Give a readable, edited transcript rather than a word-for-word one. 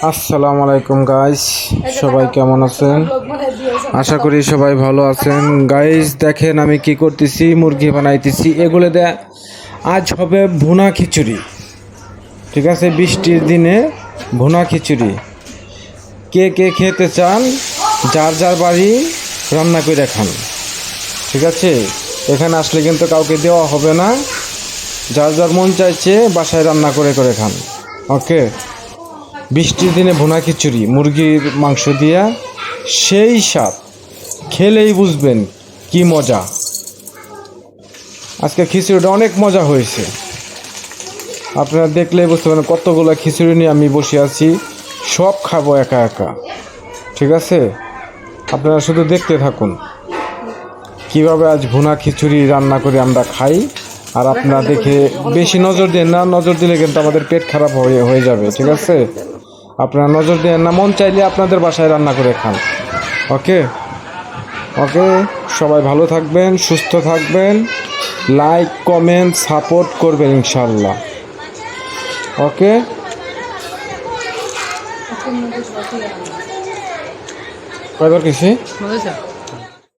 আসসালামু আলাইকুম গাইস, সবাই কেমন আছেন? আশা করি সবাই ভালো আছেন। গাইস দেখেন আমি কি করতেছি, মুরগি বানাইতেছি। এগুলো দেয় আজ হবে ভুনা খিচুড়ি। ঠিক আছে, বৃষ্টির দিনে ভুনা খিচুড়ি কে কে খেতে চান, যার যার বাড়ি রান্না করে খান। ঠিক আছে, এখানে আসলে কিন্তু কাউকে দেওয়া হবে না। যার যার মন চাইছে বাসায় রান্না করে করে খান। ওকে, বৃষ্টির দিনে ভুনা খিচুড়ি মুরগির মাংস দিয়া সেই স্বাদ, খেলেই বুঝবেন কি মজা। আজকে খিচুড়িটা অনেক মজা হয়েছে, আপনারা দেখলেই বুঝতে পারেন। কতগুলো খিচুড়ি নিয়ে আমি বসে আছি, সব খাবো একা একা। ঠিক আছে, আপনারা শুধু দেখতে থাকুন কিভাবে আজ ভুনা খিচুড়ি রান্না করে আমরা খাই। আর আপনারা দেখে বেশি নজর দেন না, নজর দিলে কিন্তু আমাদের পেট খারাপ হয়ে যাবে। ঠিক আছে, আপনারা নজর দেন না, মন চাইলে আপনাদের বাসায় রান্না করে খান। ওকে ওকে, সবাই ভালো থাকবেন, সুস্থ থাকবেন, লাইক কমেন্ট সাপোর্ট করবেন ইনশাল্লাহ। ওকে, কয়বার কিছু